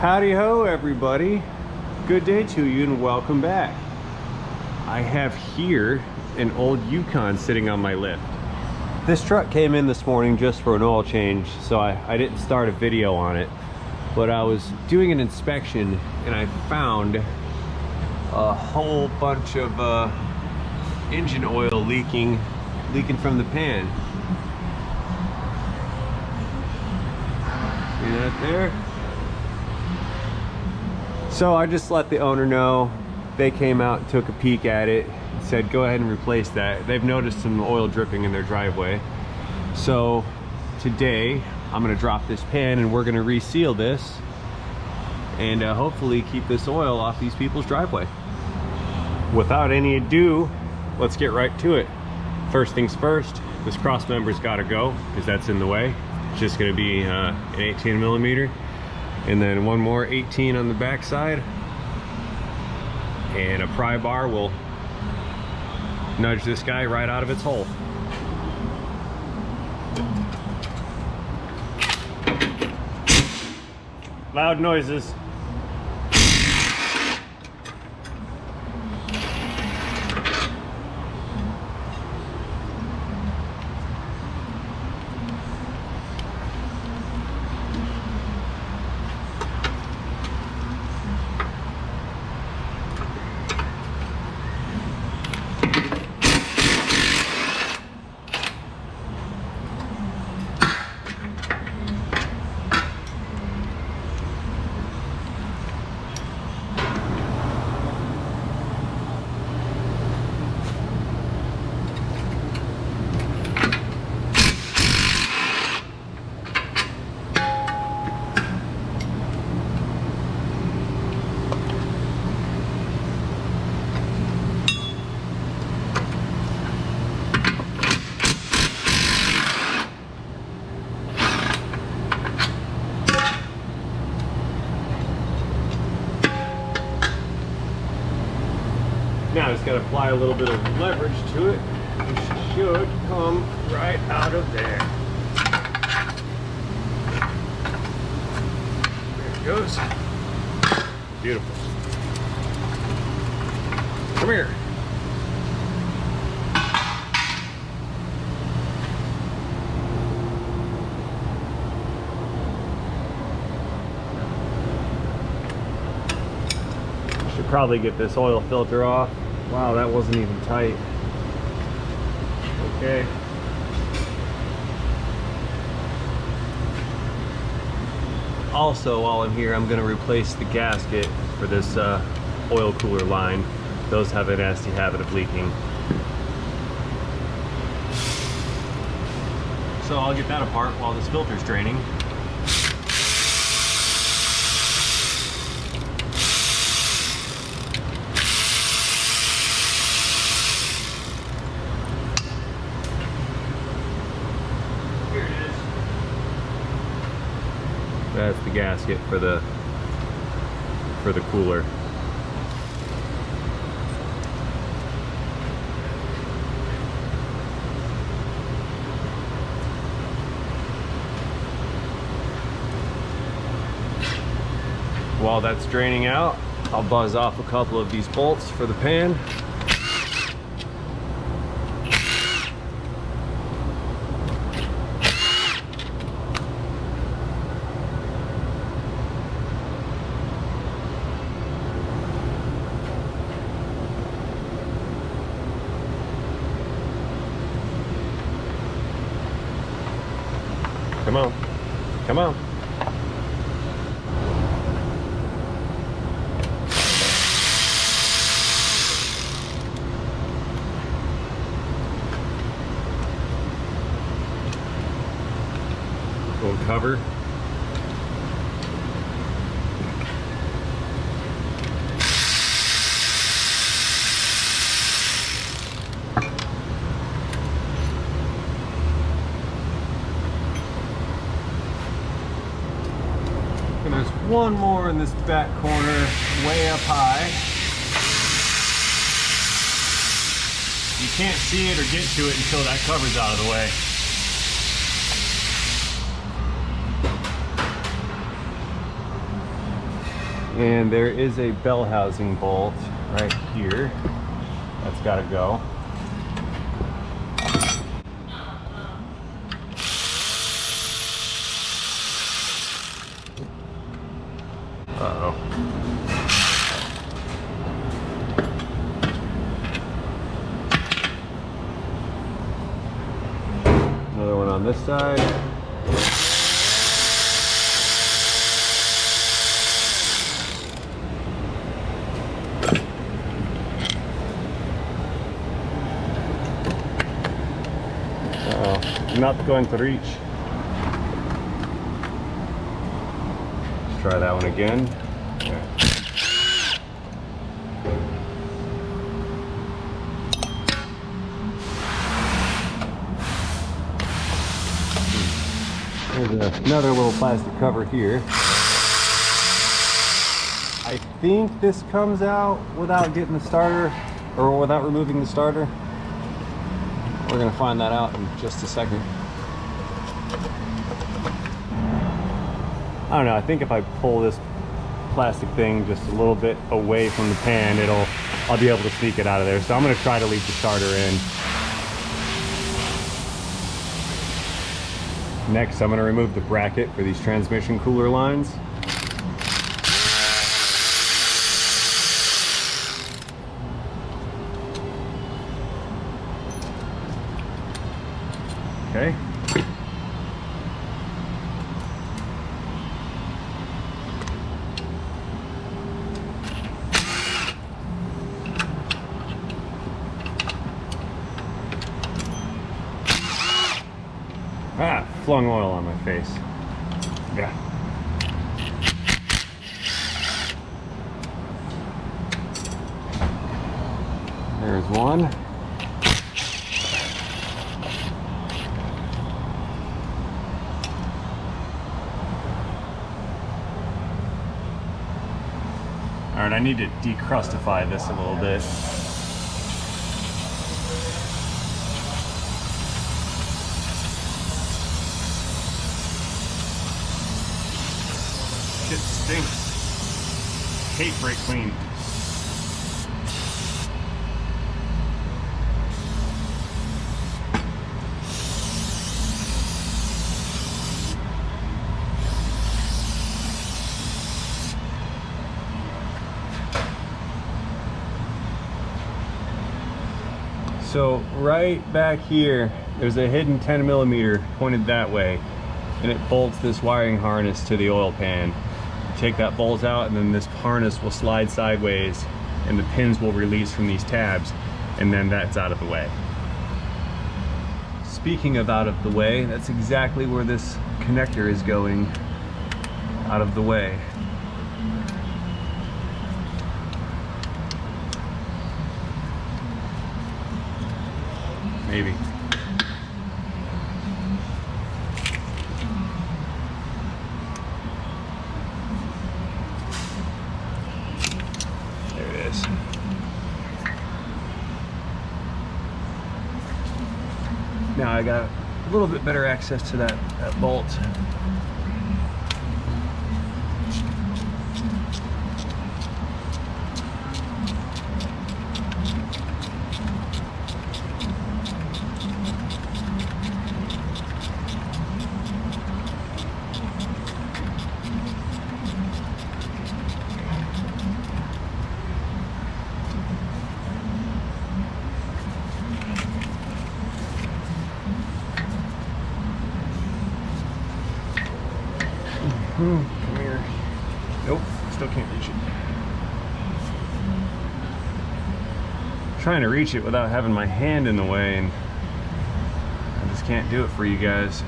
Howdy ho, everybody. Good day to you and welcome back. I have here an old Yukon sitting on my lift. This truck came in this morning just for an oil change, so I didn't start a video on it, but I was doing an inspection and I found a whole bunch of engine oil leaking from the pan. See that there? So I just let the owner know. They came out and took a peek at it, said go ahead and replace that. They've noticed some oil dripping in their driveway. So today I'm gonna drop this pan and we're gonna reseal this and hopefully keep this oil off these people's driveway. Without any ado, let's get right to it. First things first, this cross member's gotta go because that's in the way. It's just gonna be an 18 millimeter. And then one more 18 on the back side, and a pry bar will nudge this guy right out of its hole. Loud noises. Now just got to apply a little bit of leverage to it. It should come right out of there. There it goes. Beautiful. Come here. Should probably get this oil filter off. Wow, that wasn't even tight. Okay. Also, while I'm here, I'm going to replace the gasket for this oil cooler line. Those have a nasty habit of leaking. So I'll get that apart while this filter's draining. That's the gasket for the cooler. While that's draining out, I'll buzz off a couple of these bolts for the pan. Come on, come on. Little cover. And there's one more in this back corner, way up high. You can't see it or get to it until that cover's out of the way. And there is a bell housing bolt right here. That's got to go. Uh-oh. Another one on this side. Uh-oh, not going to reach. Let's try that one again. Okay. There's another little plastic cover here. I think this comes out without getting the starter, or without removing the starter. We're gonna find that out in just a second. I don't know, I think if I pull this plastic thing just a little bit away from the pan, I'll be able to sneak it out of there. So I'm gonna try to leave the starter in. Next, I'm going to remove the bracket for these transmission cooler lines. Okay. Ah, flung oil on my face. Yeah. There's one. All right, I need to decrustify this a little bit. Shit stinks. Hate brake clean. So right back here, there's a hidden 10mm pointed that way, and it bolts this wiring harness to the oil pan. Take that bolt out, and then this harness will slide sideways, and the pins will release from these tabs, and then that's out of the way. Speaking of out of the way, that's exactly where this connector is going, out of the way. Maybe. There it is. Now I got a little bit better access to that bolt. Come here. Nope, still can't reach it. I'm trying to reach it without having my hand in the way, and I just can't do it for you guys.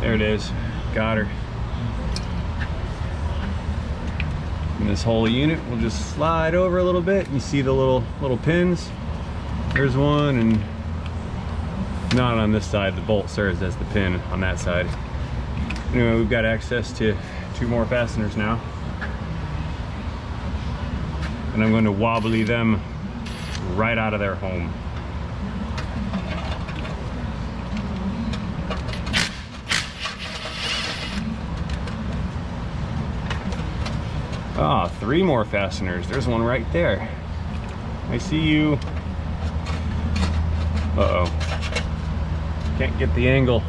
There it is. Got her. And this whole unit will just slide over a little bit. You see the little pins? There's one, and not on this side. The bolt serves as the pin on that side. Anyway, we've got access to 2 more fasteners now, and I'm going to wobbly them right out of their home. 3 more fasteners. There's one right there. I see you. Uh-oh. Can't get the angle.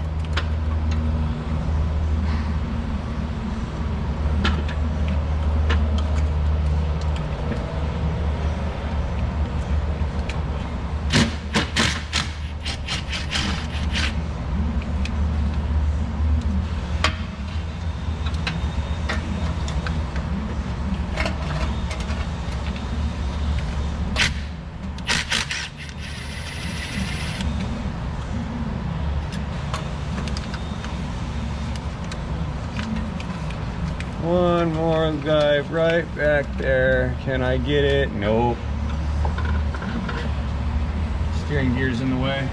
One more guy right back there. Can I get it? Nope. Steering gear's in the way.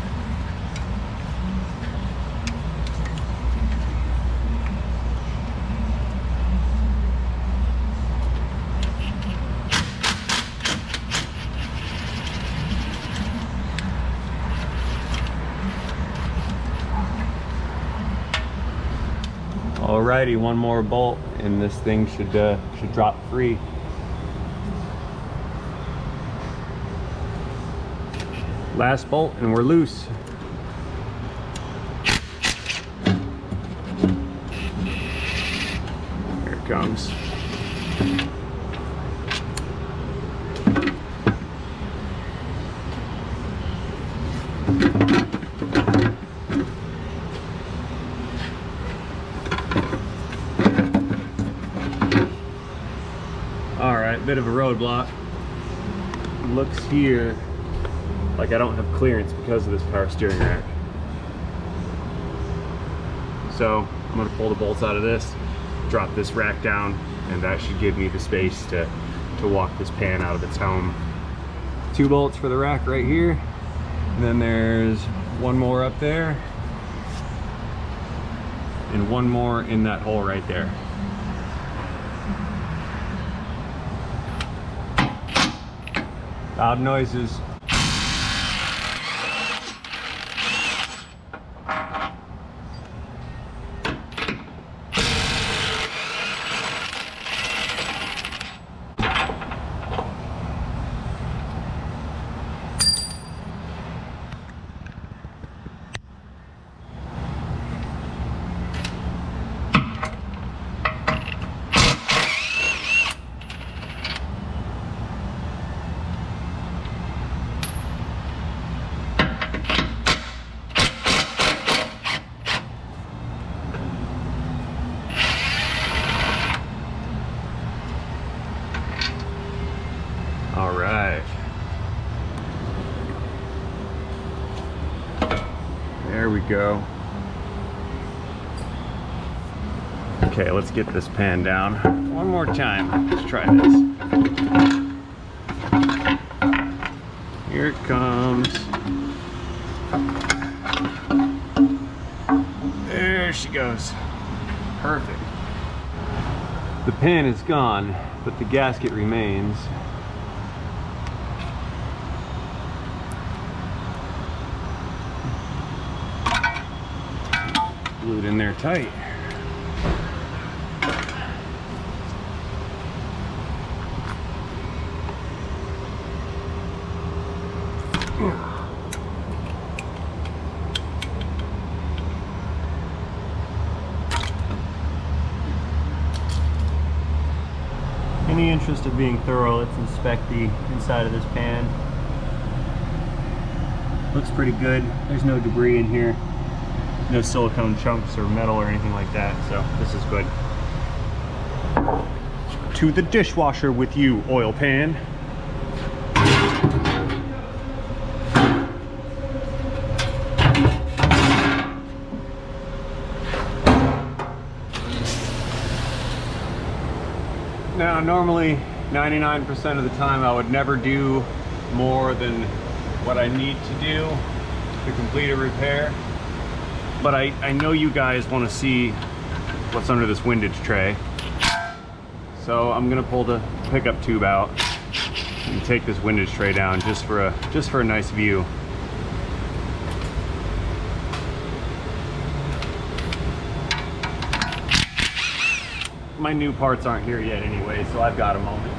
Alrighty, one more bolt and this thing should drop free. Last bolt and we're loose. Here it comes. Alright, bit of a roadblock. Looks here like I don't have clearance because of this power steering rack. So I'm going to pull the bolts out of this, drop this rack down, and that should give me the space to walk this pan out of its home. 2 bolts for the rack right here, and then there's one more up there, and one more in that hole right there. Loud noises. All right. There we go. Okay, let's get this pan down one more time. Let's try this. Here it comes. There she goes. Perfect. The pan is gone, but the gasket remains. Glued in there tight. In the interest of being thorough, let's inspect the inside of this pan. Looks pretty good. There's no debris in here. No silicone chunks or metal or anything like that, so this is good. To the dishwasher with you, oil pan. Now, normally 99% of the time I would never do more than what I need to do to complete a repair. But I know you guys want to see what's under this windage tray. So I'm gonna pull the pickup tube out and take this windage tray down just for a nice view. my new parts aren't here yet anyway, so I've got a moment.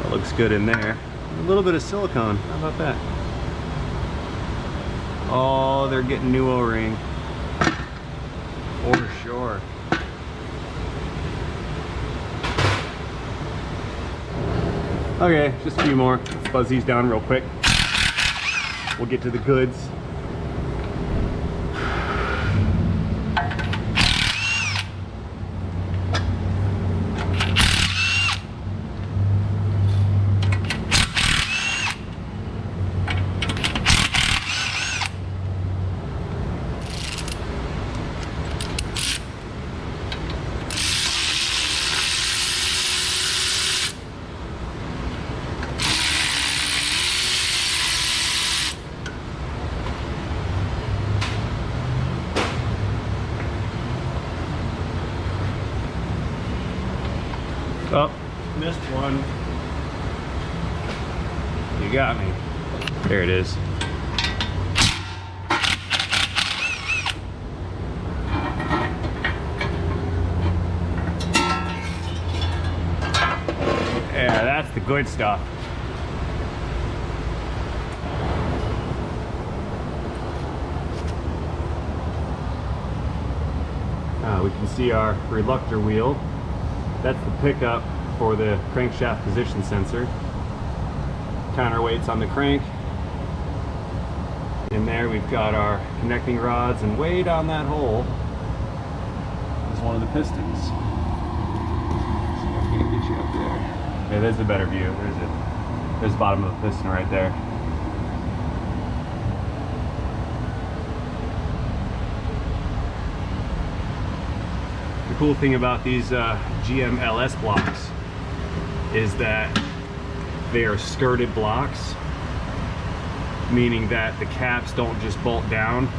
That looks good in there. A little bit of silicone, how about that? Oh, they're getting new O-ring. For sure. Okay, just a few more. Let's buzz these down real quick. We'll get to the goods. Oh, missed one. You got me. There it is. Yeah, that's the good stuff. We can see our reluctor wheel. That's the pickup for the crankshaft position sensor. Counterweights on the crank. In there we've got our connecting rods, and way down that hole is one of the pistons. See if we can get you up there. Yeah, there's a better view. There's the bottom of the piston right there. The cool thing about these GM LS blocks is that they are skirted blocks, meaning that the caps don't just bolt down,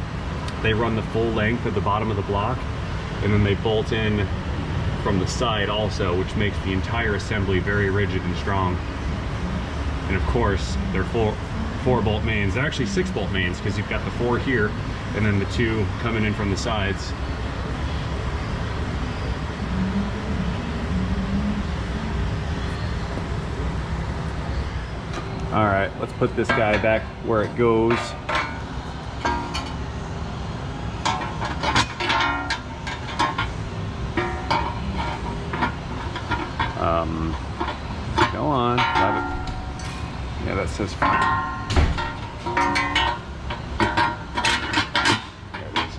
they run the full length of the bottom of the block, and then they bolt in from the side also, which makes the entire assembly very rigid and strong. And of course, they're four bolt mains. They're actually 6 bolt mains, because you've got the 4 here and then the 2 coming in from the sides. All right, let's put this guy back where it goes. Go on, grab it. Yeah, that says fine. There it is.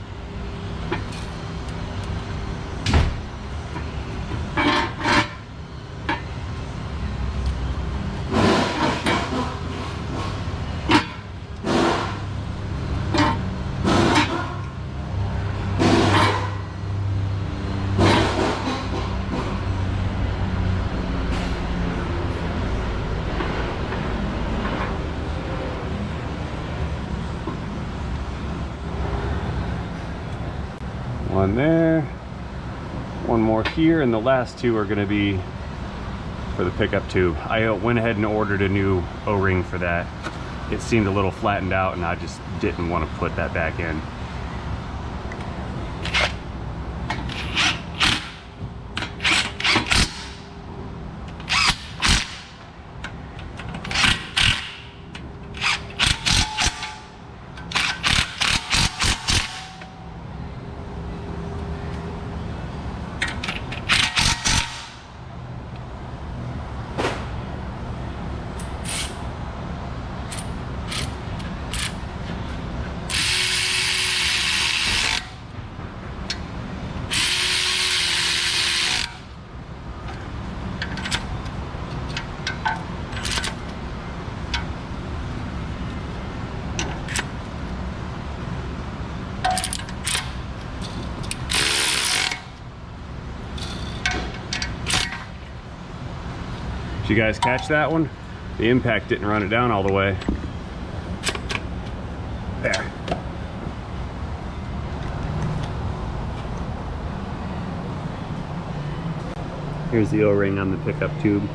One there, one more here, and the last 2 are going to be for the pickup tube. I went ahead and ordered a new O-ring for that. It seemed a little flattened out, and I just didn't want to put that back in. Did you guys catch that one? The impact didn't run it down all the way. There. Here's the O-ring on the pickup tube.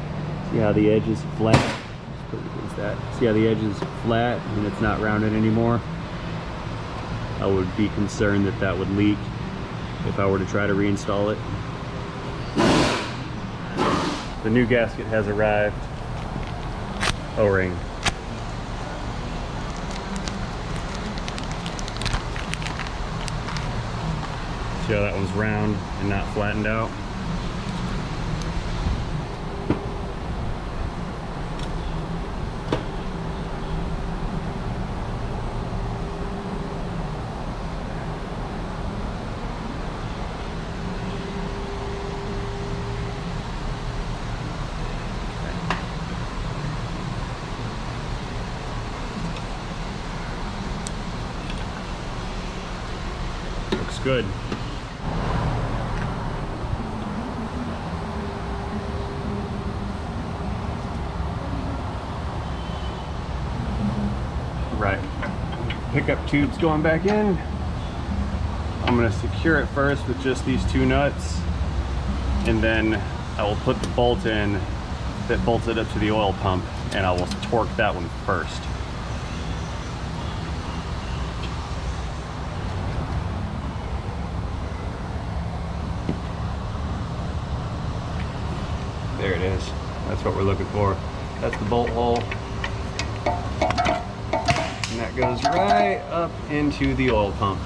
See how the edge is flat? See how the edge is flat and it's not rounded anymore? I would be concerned that that would leak if I were to try to reinstall it. The new gasket has arrived. O-ring. See how that one's round and not flattened out? Looks good. Right. Pickup tube's going back in. I'm going to secure it first with just these two nuts, and then I will put the bolt in that bolts it up to the oil pump, and I will torque that one first. There it is. That's what we're looking for. That's the bolt hole. And that goes right up into the oil pump.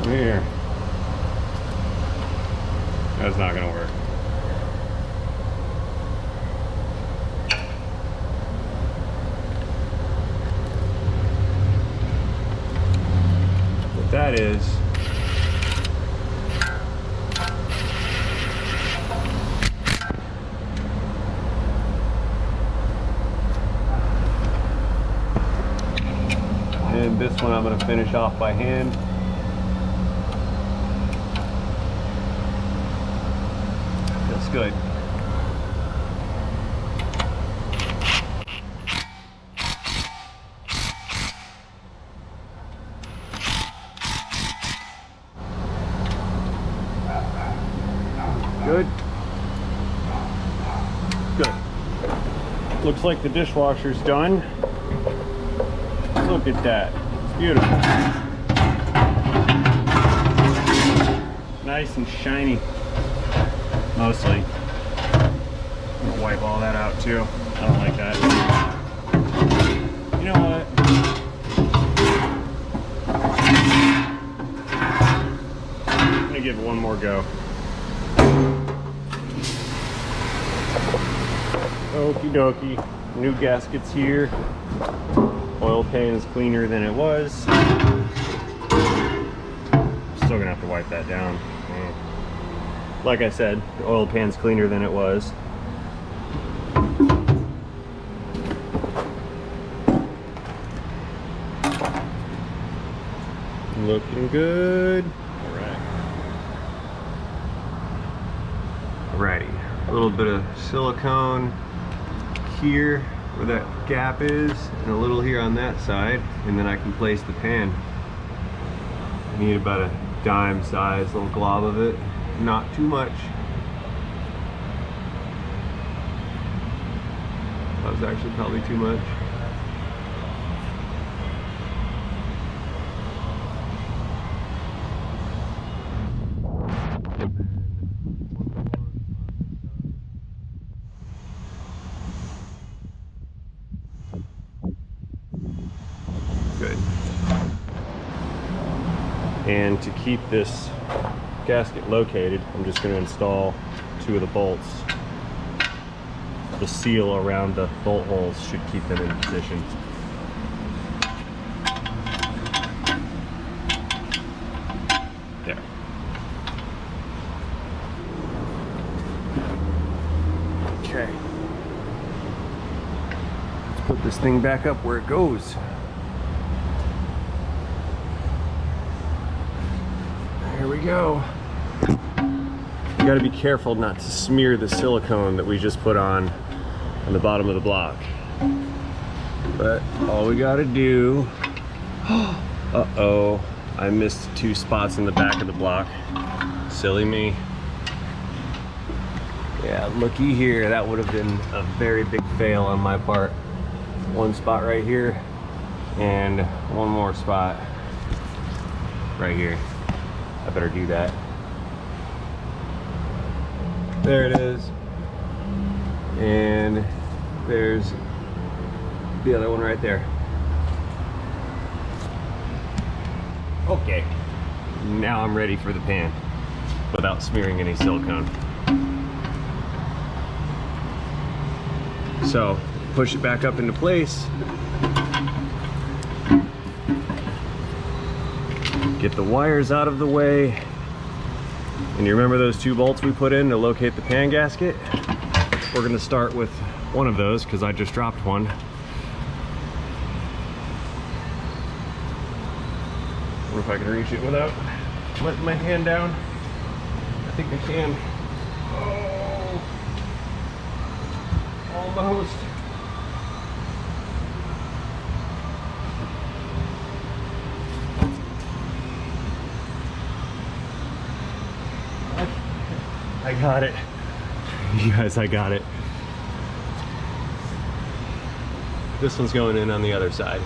Here. That's not gonna work. What that is, and this one I'm gonna finish off by hand. Good. Good. Good. Looks like the dishwasher's done. Look at that. It's beautiful. Nice and shiny. Mostly. I'm gonna wipe all that out too. I don't like that. You know what? I'm gonna give it one more go. Okie dokie. New gasket's here. Oil pan is cleaner than it was. Still gonna have to wipe that down. Like I said, the oil pan's cleaner than it was. Looking good. Alrighty. A little bit of silicone here where that gap is, and a little here on that side, and then I can place the pan. I need about a dime size little glob of it. Not too much. That was actually probably too much. Good. And to keep this gasket located, I'm just going to install two of the bolts. The seal around the bolt holes should keep them in position. There. this thing back up where it goes. Here we go. You gotta be careful not to smear the silicone that we just put on the bottom of the block. But all we gotta do, uh-oh, I missed 2 spots in the back of the block. Silly me. Yeah, looky here, that would have been a very big fail on my part. 1 spot right here, and 1 more spot right here. I better do that. There it is. And there's the other one right there. Okay, now I'm ready for the pan without smearing any silicone. So push it back up into place. Get the wires out of the way. And you remember those 2 bolts we put in to locate the pan gasket? We're gonna start with one of those because I just dropped one. I wonder if I can reach it without letting my hand down. I think I can. Oh, almost. I got it. You guys, I got it. This one's going in on the other side.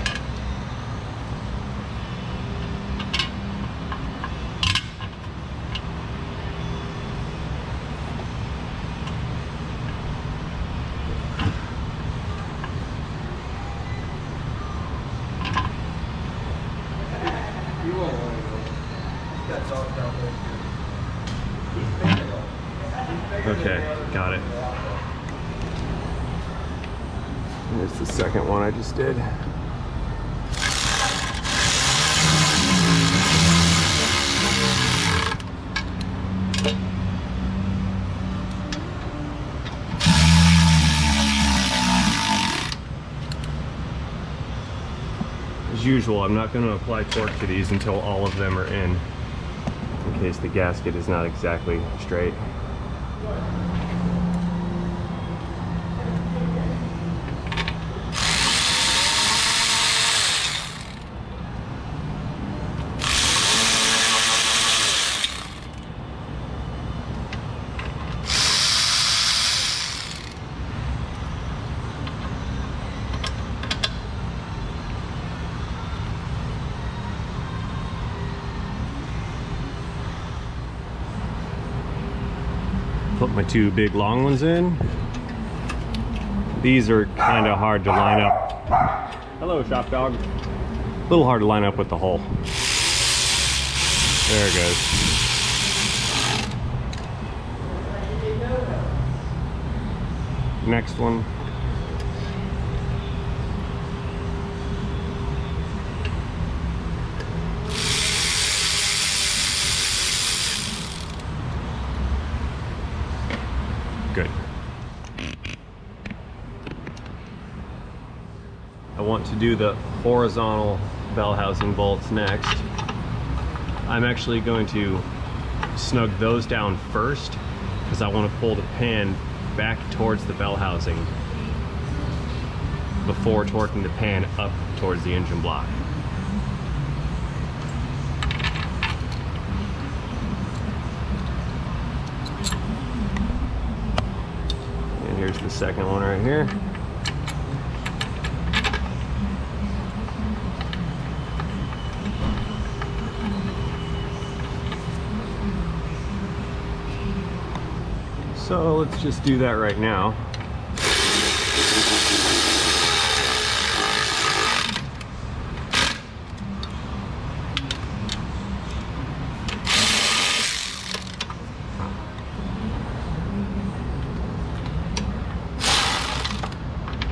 Okay, got it. Here's the second one I just did. As usual, I'm not going to apply torque to these until all of them are in case the gasket is not exactly straight. Put my 2 big long ones in. These are kind of hard to line up. Hello, shop dog. A little hard to line up with the hole. There it goes. Next one. Good. I want to do the horizontal bell housing bolts next. I'm actually going to snug those down first because I want to pull the pan back towards the bell housing before torquing the pan up towards the engine block. Here's the second one right here. So let's just do that right now.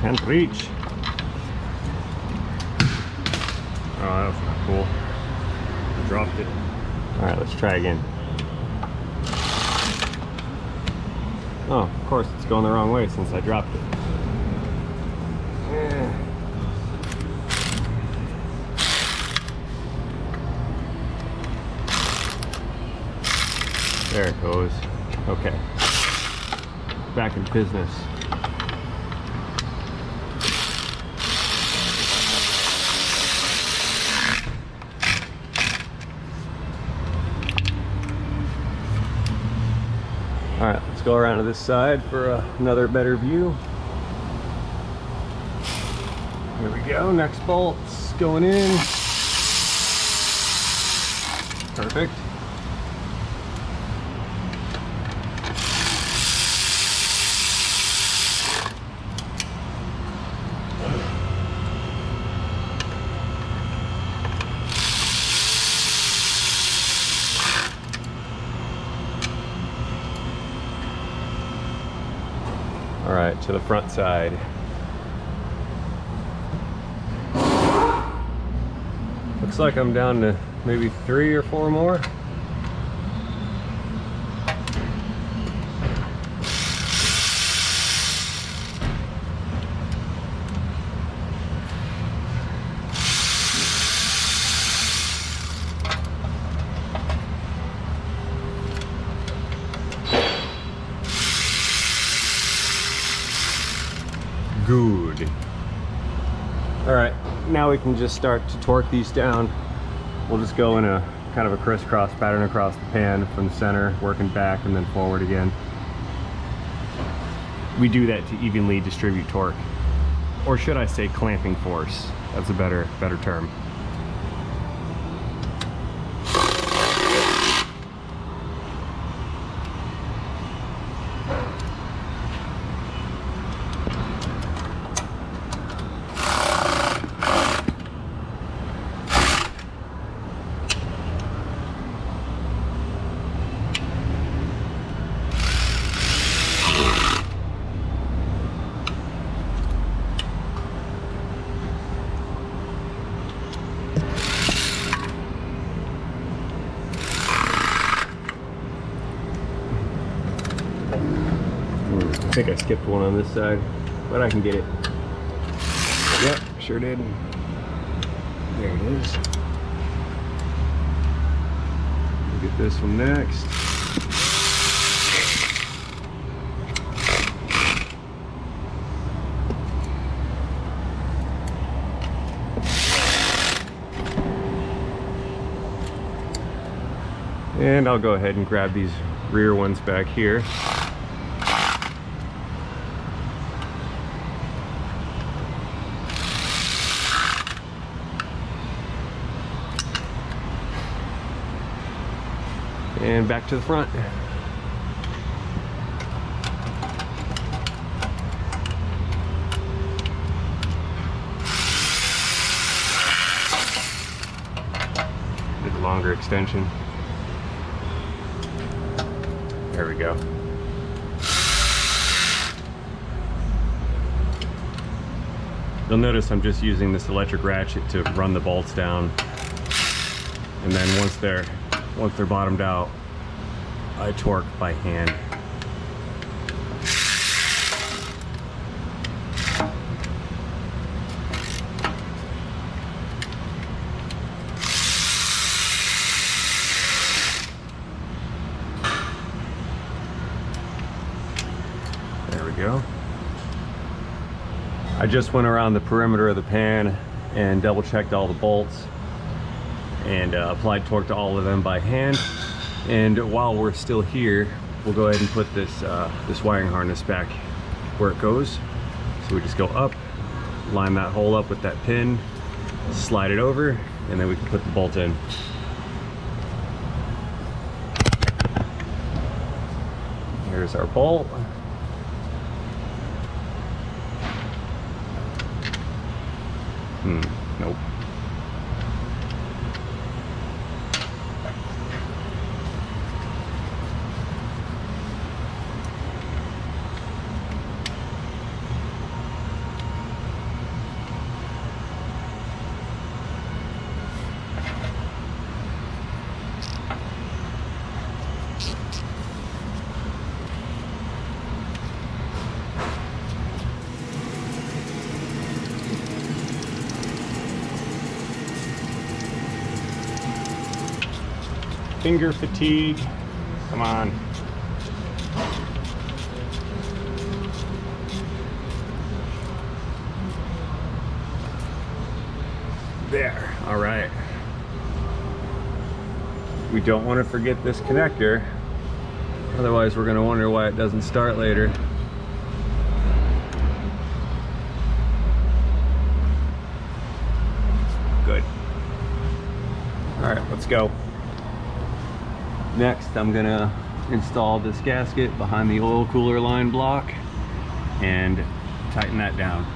Can't reach. Oh, that was not cool. I dropped it. All right, let's try again. Oh, of course, it's going the wrong way since I dropped it. There it goes. Okay. Back in business. All right, let's go around to this side for another better view. Here we go, next bolt's going in. Perfect. All right, to the front side. Looks like I'm down to maybe 3 or 4 more. Good. All right, now we can just start to torque these down. We'll just go in a kind of a crisscross pattern across the pan from the center, working back and then forward again. We do that to evenly distribute torque, or should I say clamping force. That's a better term. I think I skipped one on this side, but I can get it. Yep, sure did. There it is. We'll get this one next. And I'll go ahead and grab these rear ones back here. And back to the front. Did a longer extension. There we go. You'll notice I'm just using this electric ratchet to run the bolts down. And then once they're bottomed out, I torque by hand. There we go. I just went around the perimeter of the pan and double checked all the bolts and applied torque to all of them by hand. And while we're still here, we'll go ahead and put this this wiring harness back where it goes. So we just go up, line that hole up with that pin, slide it over, and then we can put the bolt in. Here's our bolt. Nope. Finger fatigue. Come on. There, all right. We don't want to forget this connector, otherwise we're going to wonder why it doesn't start later. Good. All right, let's go. Next, I'm gonna install this gasket behind the oil cooler line block and tighten that down.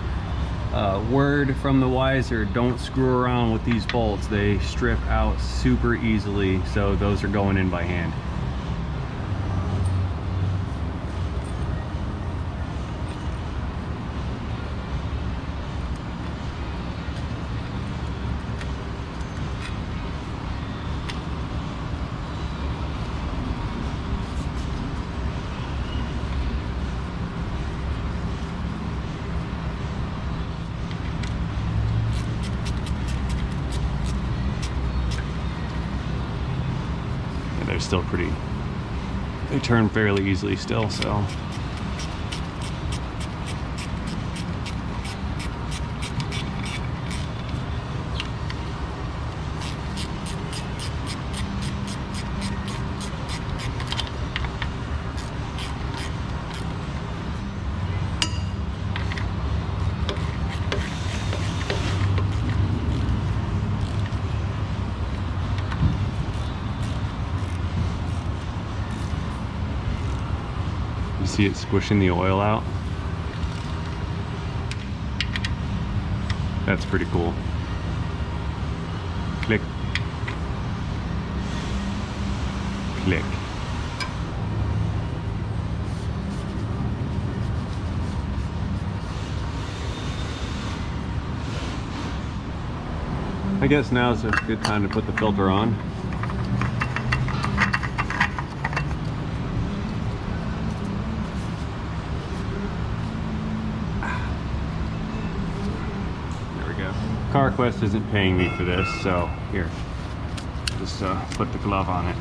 Word from the wiser, don't screw around with these bolts. They strip out super easily, so those are going in by hand. They're still pretty, they turn fairly easily still, so. You see it squishing the oil out? That's pretty cool. Click. Click. I guess now is a good time to put the filter on. CarQuest isn't paying me for this, so here, just put the glove on it.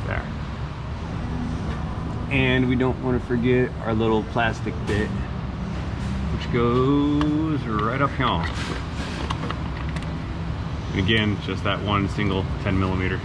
There. And we don't want to forget our little plastic bit, which goes right up here. And again, just that one single 10mm.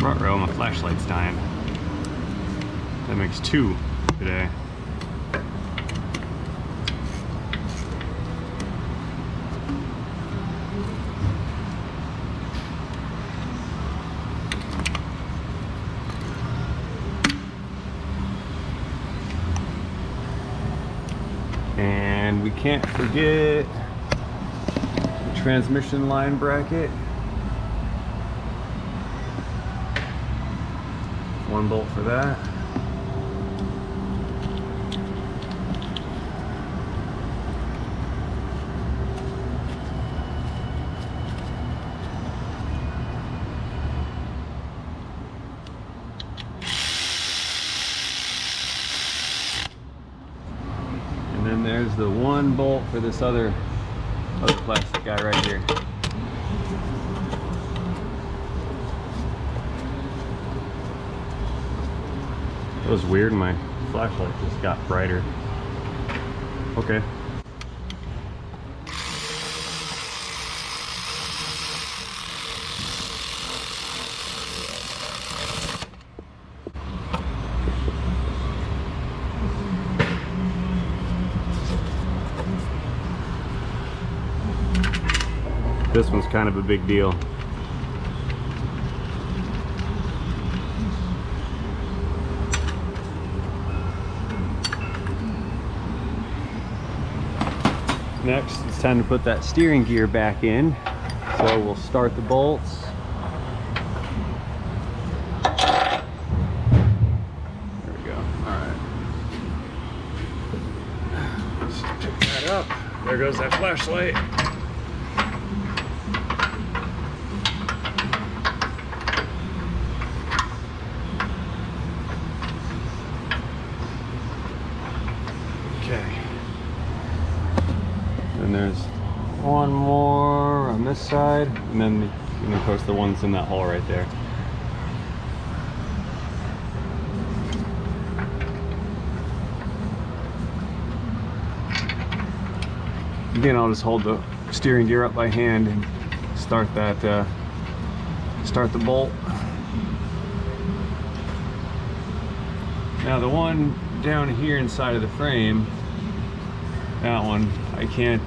Ruh-roh, my flashlight's dying. That makes two today. And we can't forget the transmission line bracket. One bolt for that. And then there's the one bolt for this other plastic guy right here. It was weird, my flashlight just got brighter. Okay. This one's kind of a big deal. Next, it's time to put that steering gear back in. So we'll start the bolts. There goes that flashlight. Okay. And there's one more on this side, and then of course the ones in that hole right there. Again, I'll just hold the steering gear up by hand and start that, start the bolt. Now the one down here inside of the frame, that one, I can't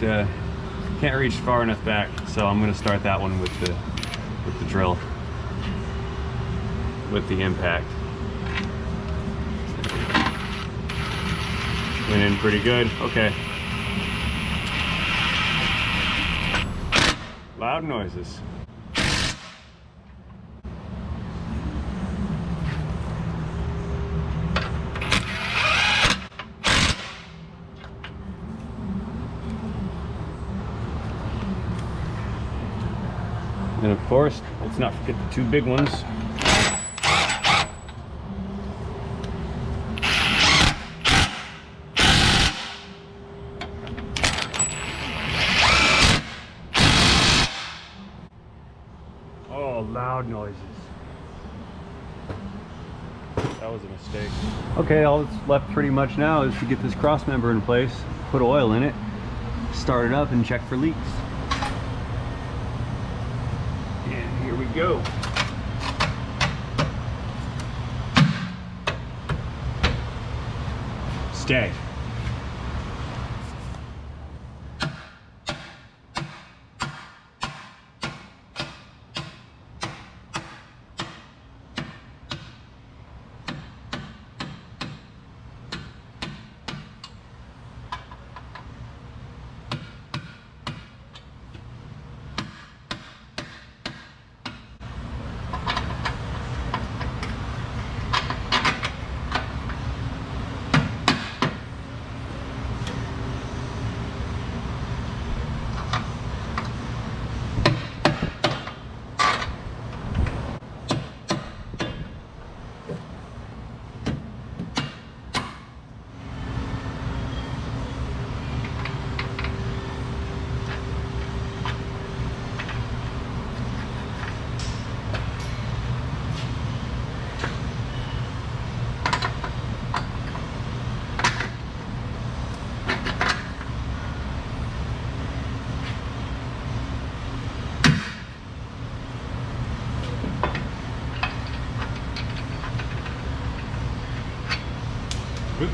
reach far enough back, so I'm going to start that one with the drill, with the impact. Went in pretty good. Okay. Loud noises. And of course, let's not forget the two big ones. Oh, loud noises. That was a mistake. Okay, all that's left pretty much now is to get this cross member in place, put oil in it, start it up, and check for leaks. And here we go. Stay. Oops.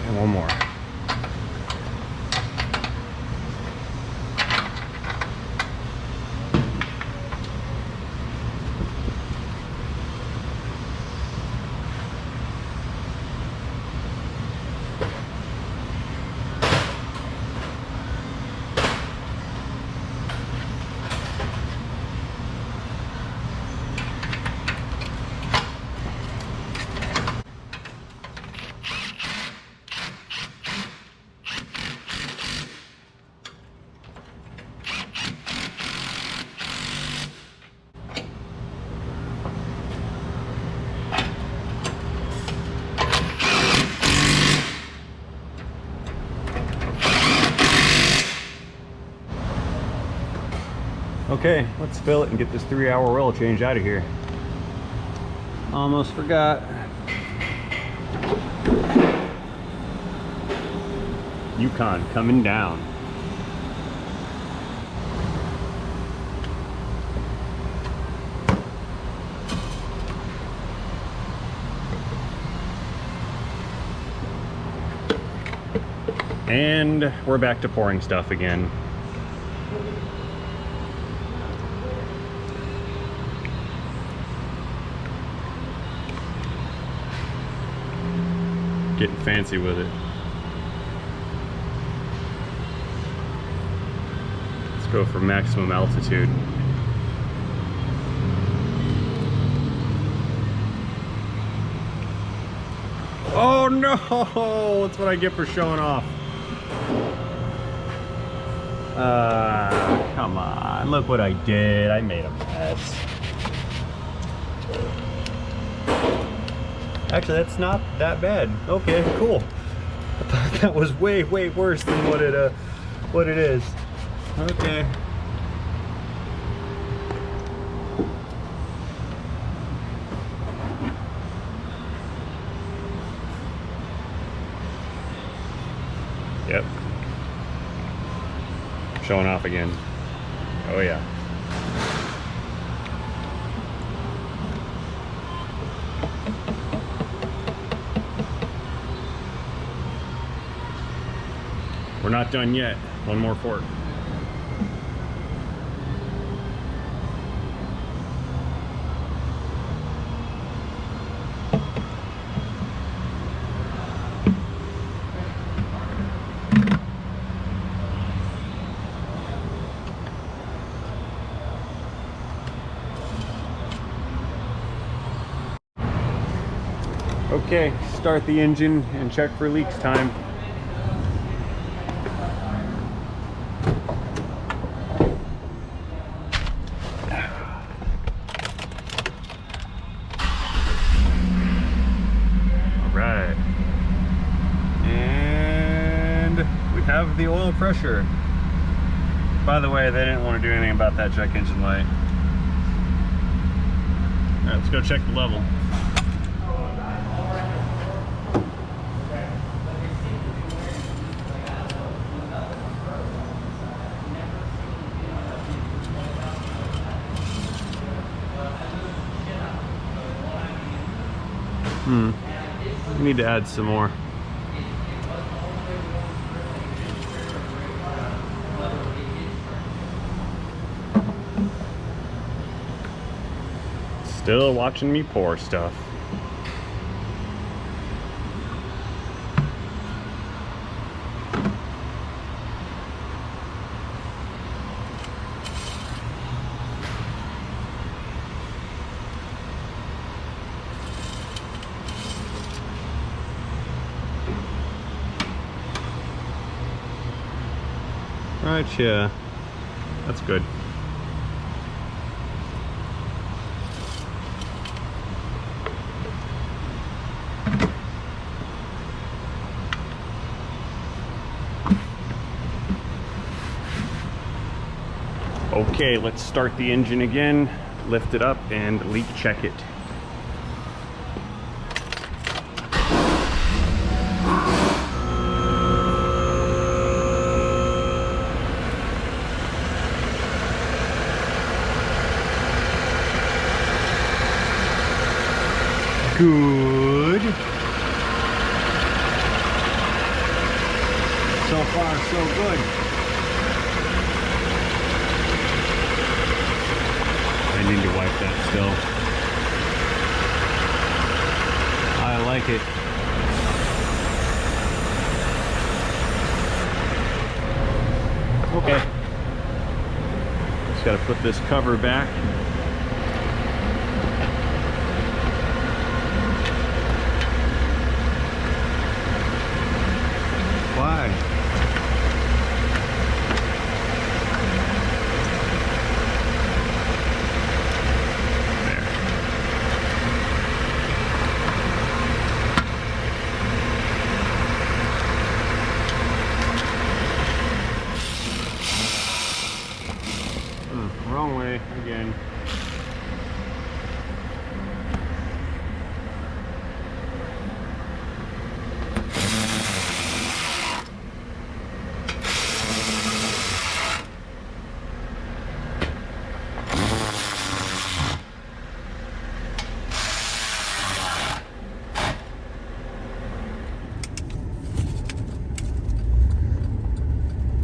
And one more. Okay, let's fill it and get this 3-hour oil change out of here. Almost forgot. Yukon coming down. And we're back to pouring stuff again. Getting fancy with it. Let's go for maximum altitude. Oh no! That's what I get for showing off. Come on, look what I did. I made a mess. Actually, that's not that bad. Okay, cool. I thought that was way worse than what it is. Okay. Yep. Showing off again. Oh yeah. We're not done yet. One more fork. Okay, start the engine and check for leaks time. Alright. And we have the oil pressure. By the way, they didn't want to do anything about that check engine light. Alright, let's go check the level. We need to add some more. Still watching me pour stuff. Right, yeah, that's good. Okay, let's start the engine again, lift it up, and leak check it. Good. So far, so good. I need to wipe that still. I like it. Okay. Just got to put this cover back. Why? There. Wrong way again.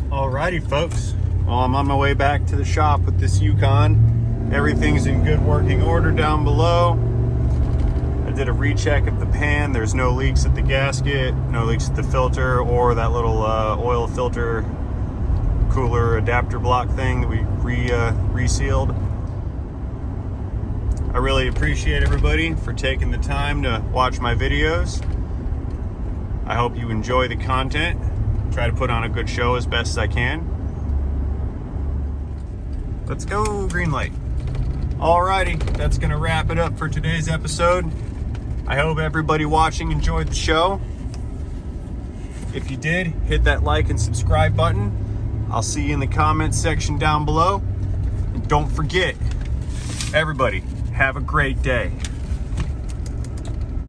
Alrighty folks, well, I'm on my way back to the shop with this Yukon. Everything's in good working order down below. I did a recheck of the pan. There's no leaks at the gasket, no leaks at the filter or that little oil filter cooler adapter block thing that we resealed. I really appreciate everybody for taking the time to watch my videos. I hope you enjoy the content. Try to put on a good show as best as I can. Let's go, green light. Alrighty, that's gonna wrap it up for today's episode. I hope everybody watching enjoyed the show. If you did, hit that like and subscribe button. I'll see you in the comments section down below. And don't forget, everybody, have a great day.